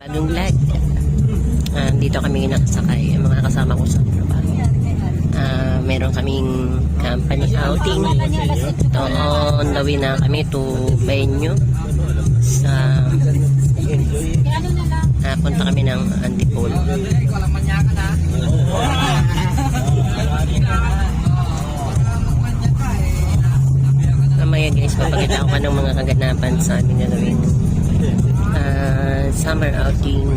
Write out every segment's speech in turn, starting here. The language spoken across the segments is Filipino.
Bagong vlog. Dito kami nakasakay. Ang mga kasama ko sa trabaho. Meron kaming company outing. So, on the way na kami to venue. Punta kami ng Antipolo. Mamaya guys, papakita ko ng mga kaganapan sa aming gagawin. Summer outing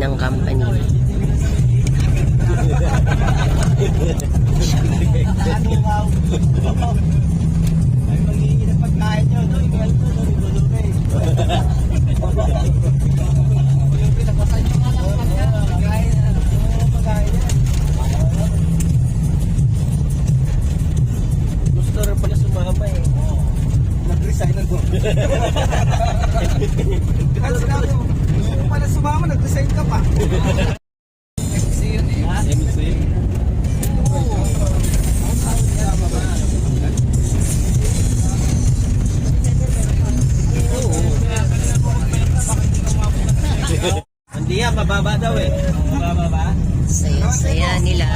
ng company. Gusto rin pala sumama eh. Nag-resign ako. Kasi sinabi mo, gusto mo pala sumama, nag-resign ka pa. MC yun eh. MC? Hindi yan, mababa daw eh. Mababa ba? Saya nila.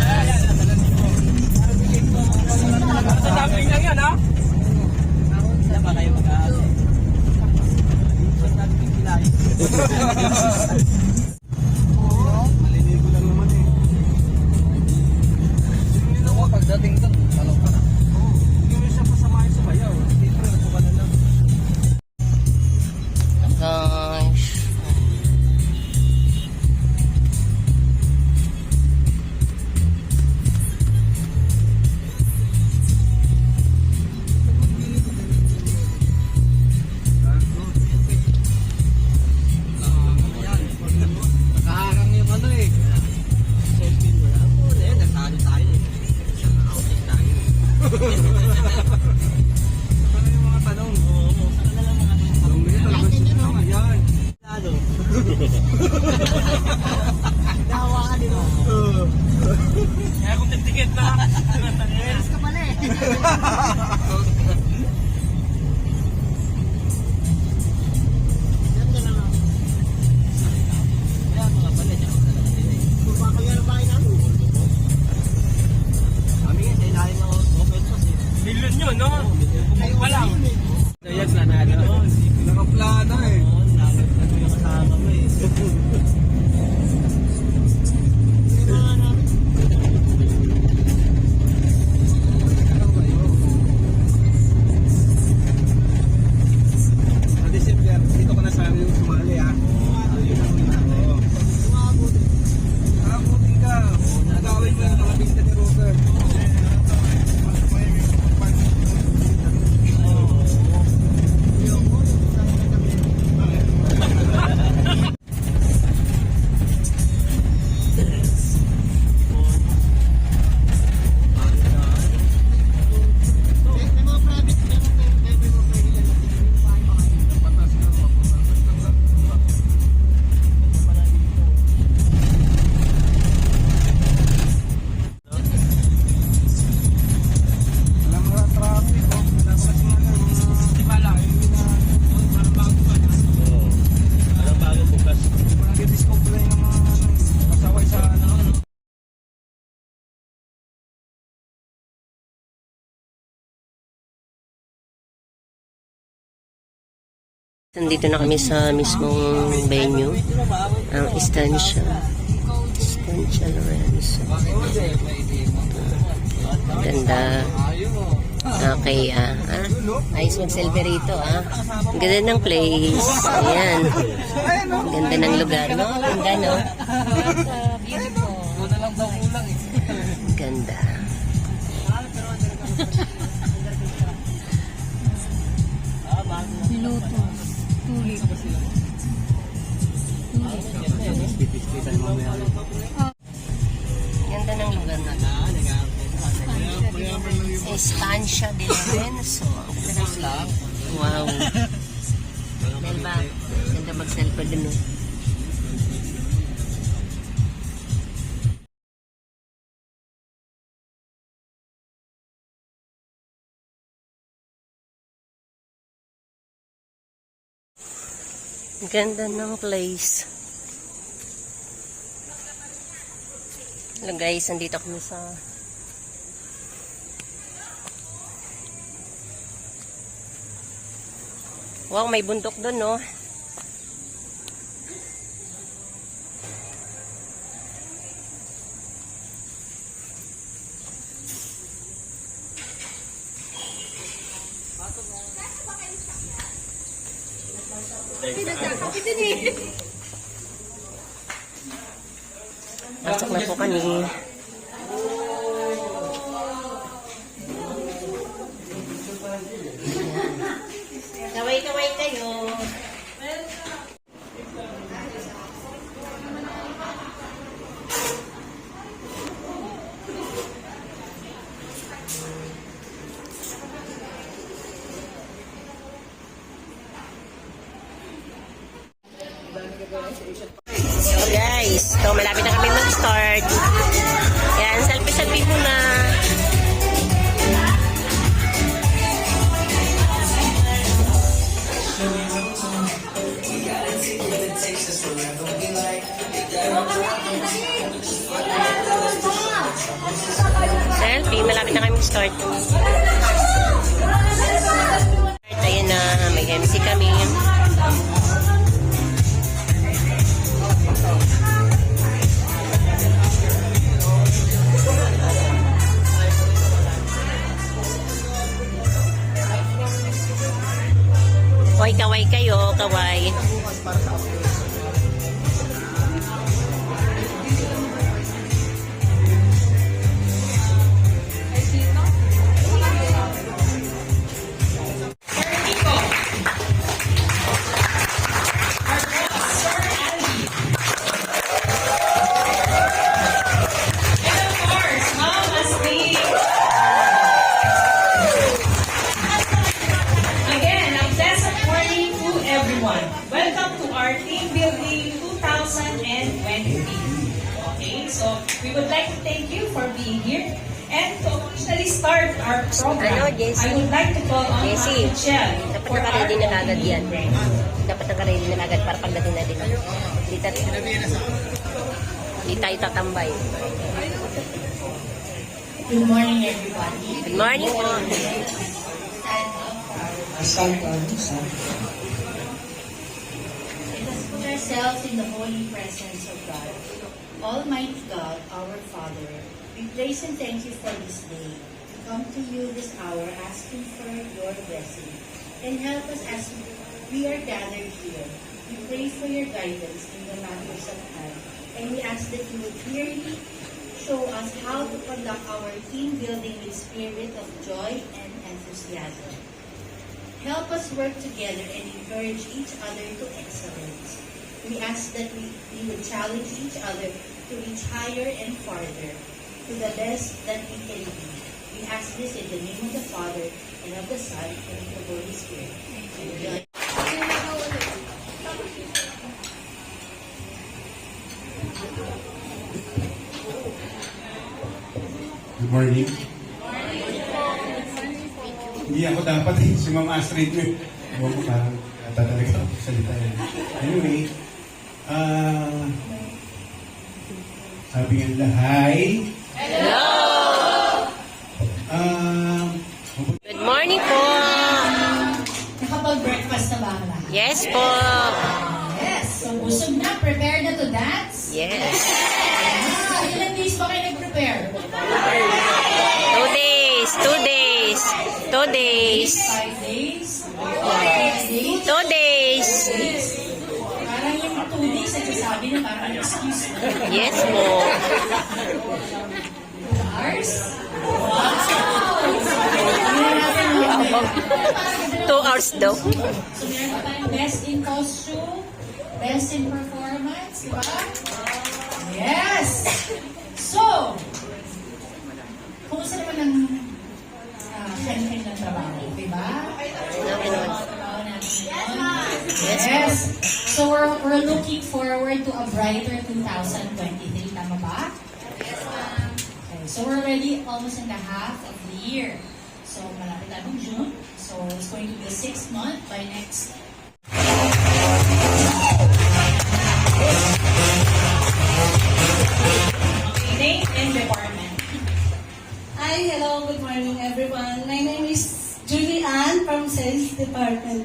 Sa dami lang yan ha? Saan ba kayo mag-aasay? Saan natin kikilain? Malinigo lang naman eh. Hindi ako pagdating doon, talong ka na. Hindi mo siya pasamahin sa bayaw. Dito lang ako na lang. Gosh. Nakaharang yung ano eh. Selfie mo lang. Eh, nasalo tayo eh. Outing tayo eh. Ano yung mga tanong? Oo. Saan na lang mga tanong? Talagang sinama. Yan. Lalo. Dawa ka din mo. Kaya kung titikit na. Eres ka pala eh. Milyon yun, no? Milyon pa lang. Yan, planado. Nakaplano eh. Ano yung kasama mo eh. Sa December, dito ko na sana yung sumali ha. Nakabuti ka. Nagawin mo yung mga pinta ni Robert. Nandito na kami sa mismong venue, ang Estancia Lorenzo. Ganda. Okay, ayos mag-selfie rito, Ang ganda ng place. Ayan. Ang ganda ng lugar, no? Ganda, no? Ganda. Piloto. Tuloy. Ganda ng lugar na. Estancia de Lorenzo. Wow. Dahil ba? Ganda mag-selfie din, no? Ganda ng place. Hello guys, nandito kami sa wow, may bundok doon, no? Pasok na po kami. Kaway-kaway kayo. So guys, so malapit na kami mag-start. Yan, selfie-selfie muna. Selfie, malapit na kami mag-start. Ayun na, may MC kami. Kaway kayo, kaway. Welcome to our team building 2023. Okay, so we would like to thank you for being here. And to officially start our program, Ano, Jessie? I would like to call on Jessie, Michelle dapat for our naka-ready na agad yan. opening. Dapat naka-ready na agad para pagdating natin. Di tayo tatambay. Good morning, everybody. Good morning po. Let us put ourselves in the holy presence of God. Almighty God, our Father, we praise and thank you for this day. We come to you this hour asking for your blessing and help us as we are gathered here. We pray for your guidance in the matters of hand, and we ask that you would clearly show us how to conduct our team building with spirit of joy and enthusiasm. Help us work together and encourage each other to excellence. We ask that we would challenge each other to reach higher and farther, to the best that we can be. We ask this in the name of the Father, and of the Son, and of the Holy Spirit. Amen. Good morning. Hindi ako dapat si Ma'am Astrid mo. Huwag parang tatalaga ako salita yan. Anyway, sabi nga hi. Hello! Good morning po. Nakapag-breakfast na ba ang lahat? Yes po. Yes. So, busog na. Prepare na to dance? Yes. Ilan days ba kayo nag-prepare? 2 days. 2 days. 2 days. 5 days? 6 days? 2 days. Parang yung 2 days, nagsasabi na parang excuse na. Yes po. 2 hours? Wow! Hindi natin alam. 2 hours daw. So, meron pa tayong best in costume, best in performance, di ba? Yes! So, kumusta naman ang kanya-kanya ng trabaho, di ba? Okay naman. Trabaho natin ngayon. Yes! So, we're looking forward to a brighter 2023, tama ba? Okay, so we're already almost in the half of the year. So, malapit na ng June. So, it's going to be the 6th month by next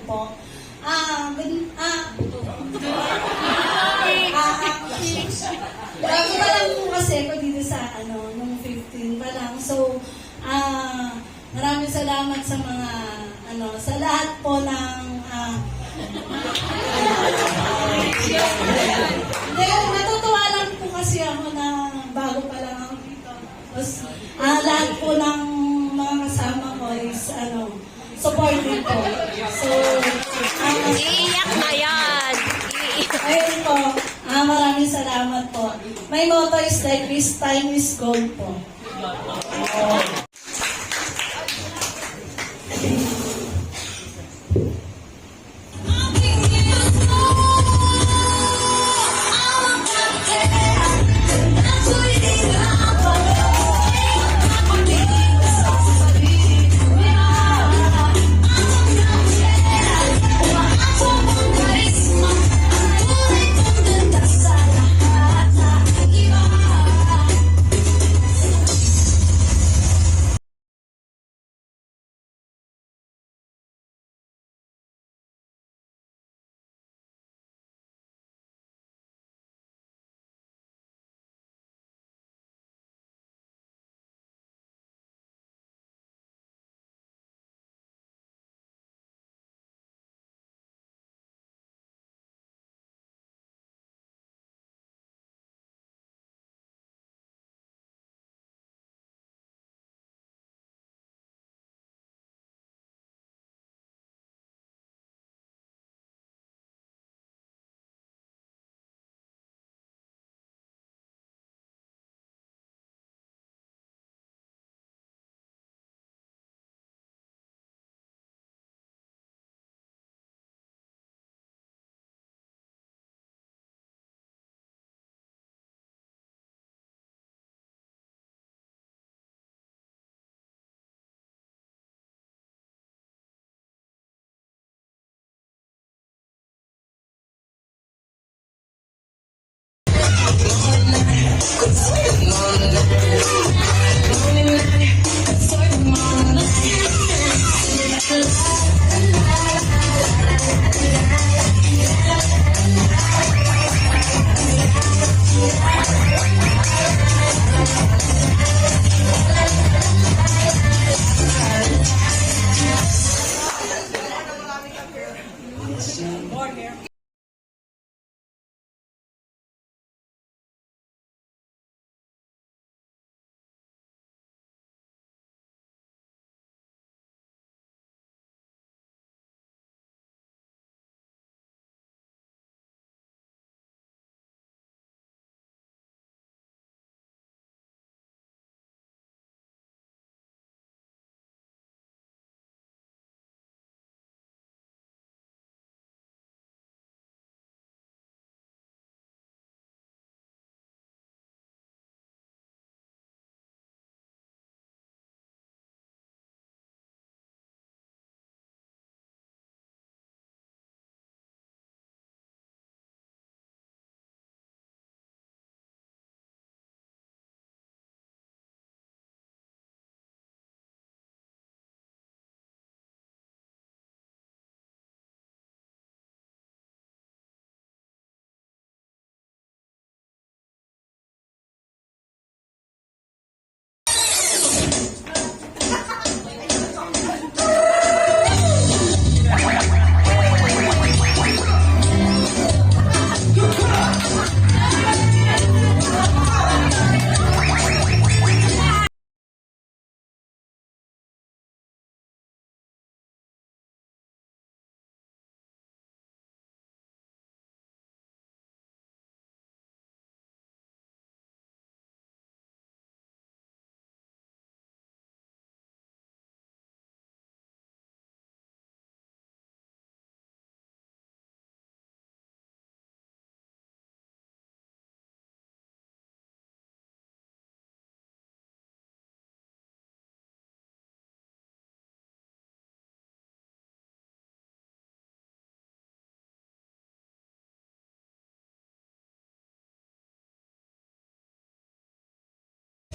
po. Bago pa lang po kasi ako dito sa nung 15 pa lang. So, maraming salamat sa mga, sa lahat po ng, natutuwa lang po kasi ako na bago pa lang ako dito. Tapos, lahat po ng mga kasama ko is, supporting po. So, Iiyak na yan! Iiyak. ayun po, maraming salamat po. My motto is like this, time is gold po.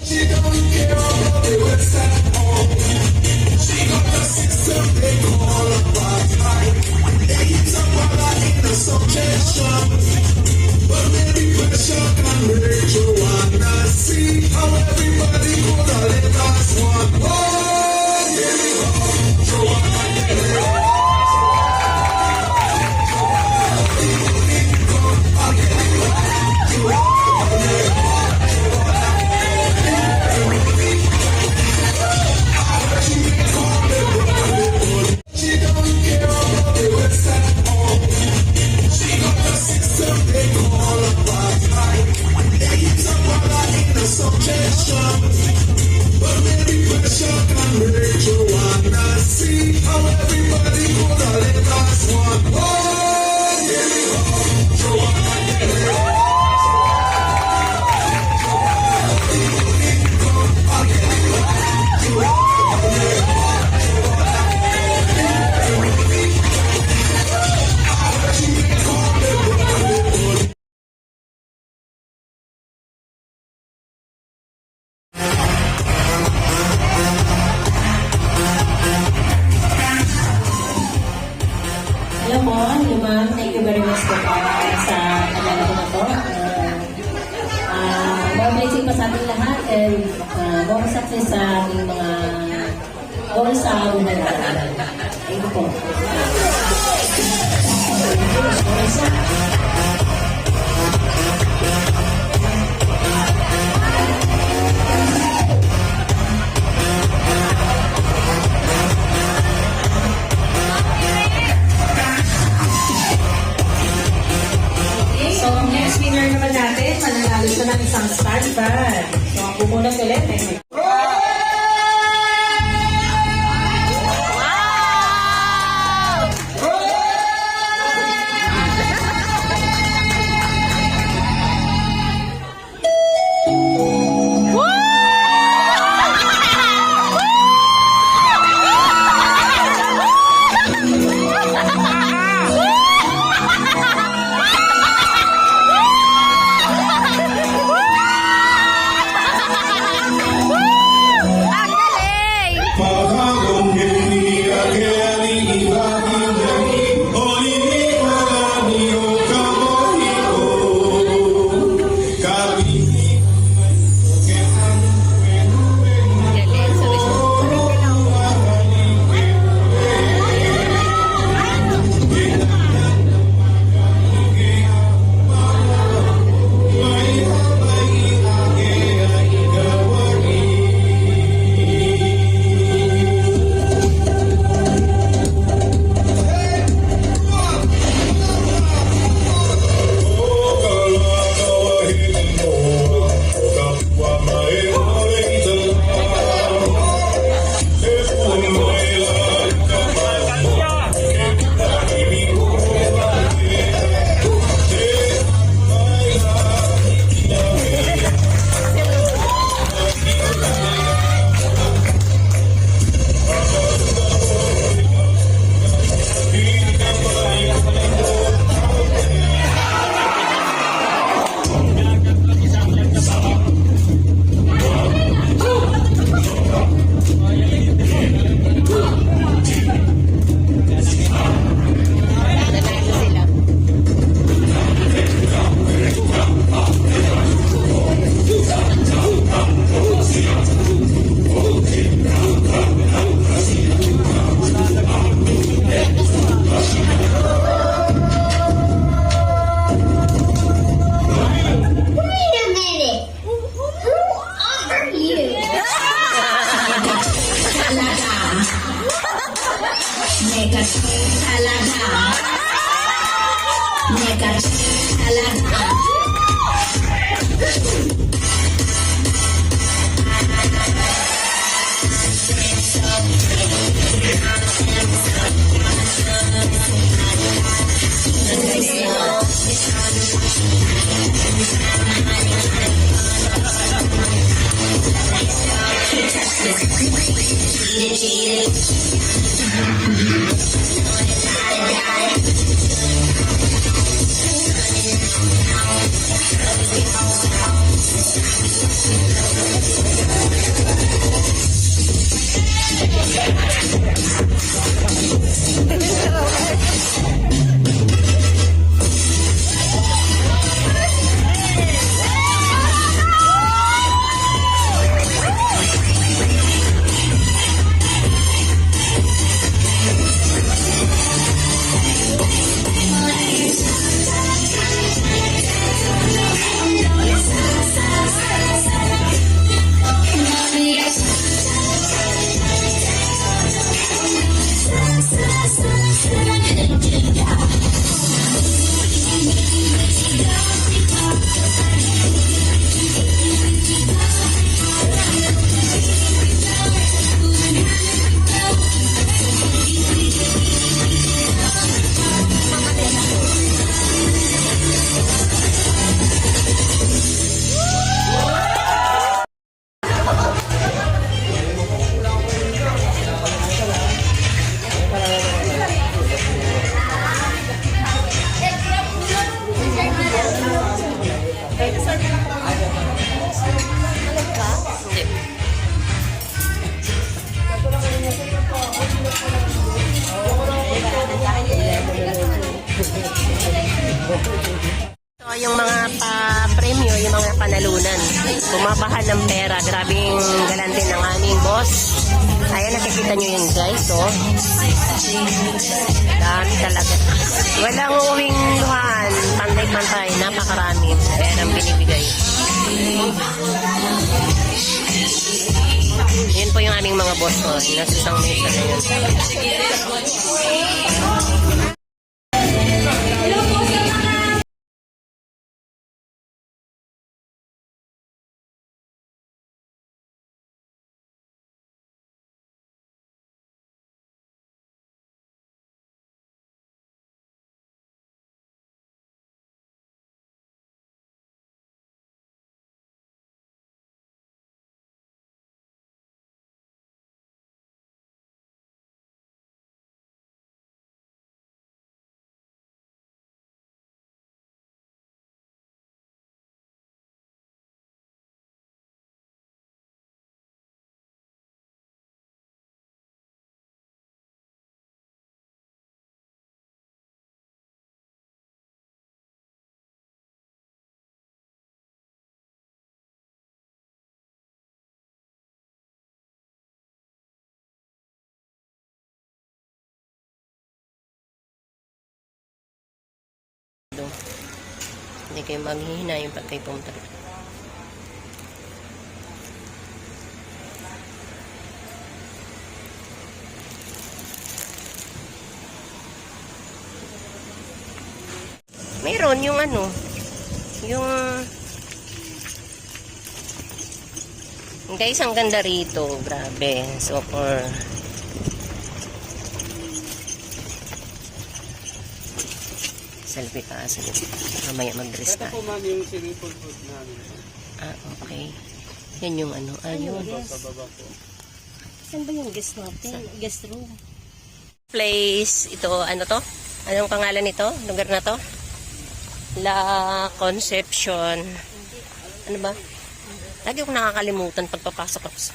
She got the 6 7 call up, Alam mo, ma'am, thank you very much po sa kanala ko na to. More blessing pa sa ating lahat and more success sa ating mga goals sa unang araw. Thank you po. So, ang next winner naman natin, mananalo siya ng isang stand fan. So, ang bumunot ulit, mga panalunan. Pumapahal ng pera. Grabing galante ng aming boss. Ayan, nakikita nyo yun guys, oh. Dami talaga. Walang uuwing luhan. Pantay-pantay. Napakarami. Perang binibigay. Yun po yung aming mga boss, oh. Nasa isang mesa na yun. Hindi kayo maghihina yung pag kayo pumunta. Mayroon yung ano, yung guys, ang ganda rito, grabe. So for selfie ka, selfie. Mamaya mag-dress Ito ka. po ma'am yung swimming pool food namin. Ah, okay. Yan yung ano, ayun. Sa baba po. Saan ba yung guest natin? Guest room. Place, ito, ano to? Anong pangalan nito? Lugar na to? La Concepcion. Ano ba? Lagi akong nakakalimutan pagpapasok ako sa...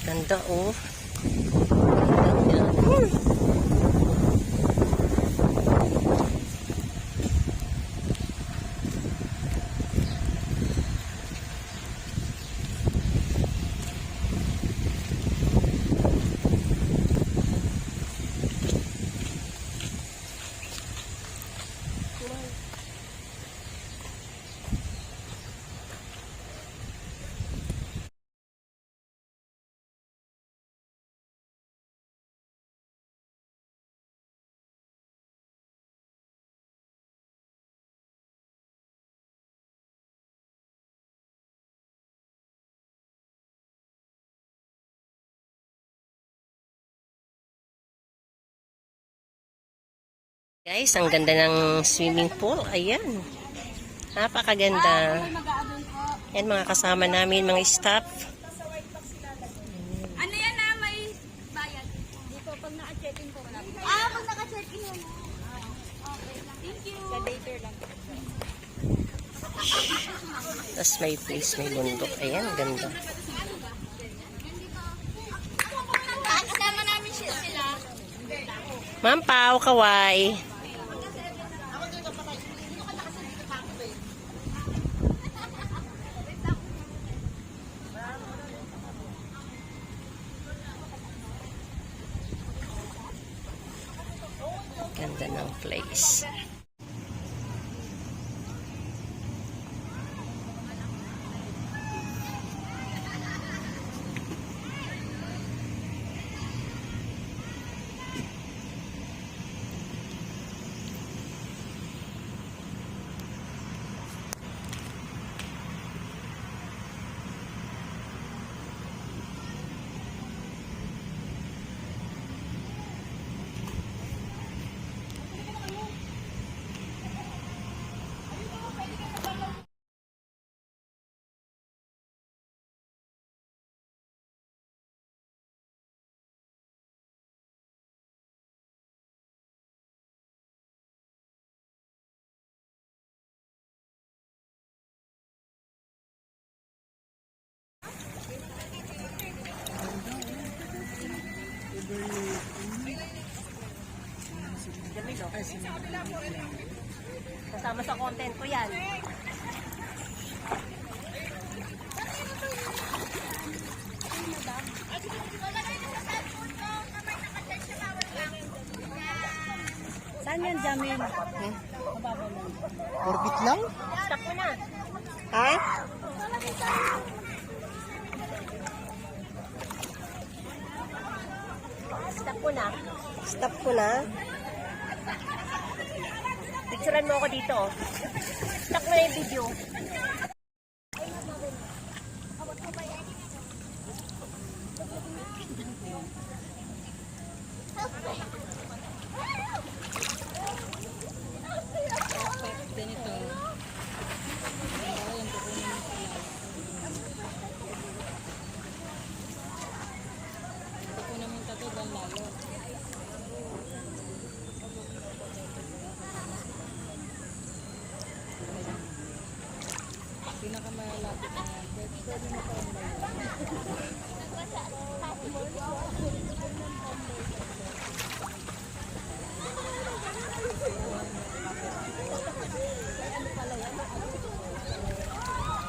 Ganda, oh. Guys, ang ganda ng swimming pool. Ayan. Napakaganda. Yan mga kasama namin, mga staff. Ano yan na may bayad? Dito pag naka-check-in po wala. Pag naka-check-in mo. Okay lang. Thank you. Sa later lang. Tapos may place, may bundok. Ayan, ganda. Kasama namin sila. Ma'am Pao, kaway. Ganda ng place. Kasama sa content ko yan. Saan yan, Jamil? Orbit lang? Stop mo na. Ha? Stop ko na. Stop ko na. Picturean mo ako dito. Stop mo na yung video.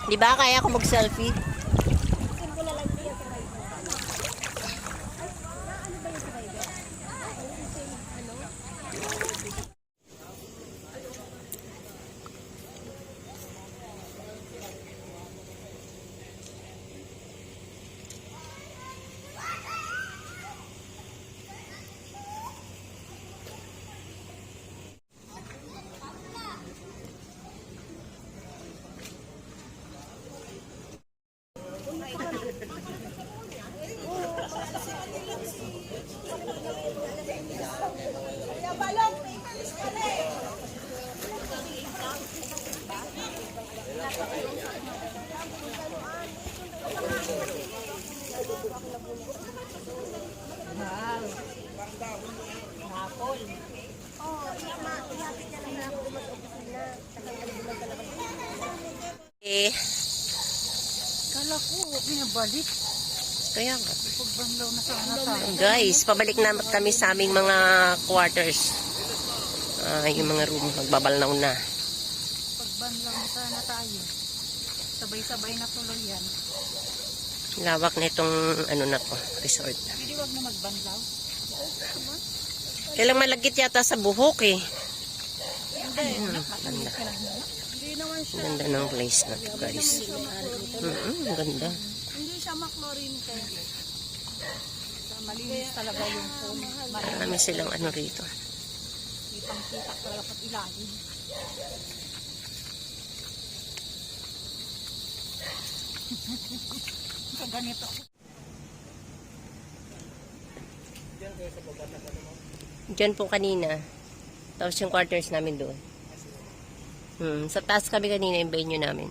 Di ba kaya ako mag-selfie? Kala ko, binabalik. Kaya nga. Pagbanlaw na sana tayo. Guys, pabalik na kami sa aming mga quarters. Yung mga room, magbabalaw na. Pagbanlaw na sana tayo. Sabay-sabay na tuloy yan. Lawak na itong ano na to, resort. Pwede wag na magbanlaw. Kailang malagkit yata sa buhok eh. Hindi. Ganda. Hindi naman siya. Ganda ng place na to, guys. Ganda. Hindi siya maklorin kaya. Malinis talaga yung phone. Marami silang ano rito. Kitang-kita talaga pat ilalim. Sa ganito. Diyan po kanina. Tapos yung quarters namin doon. Sa taas kami kanina yung venue namin.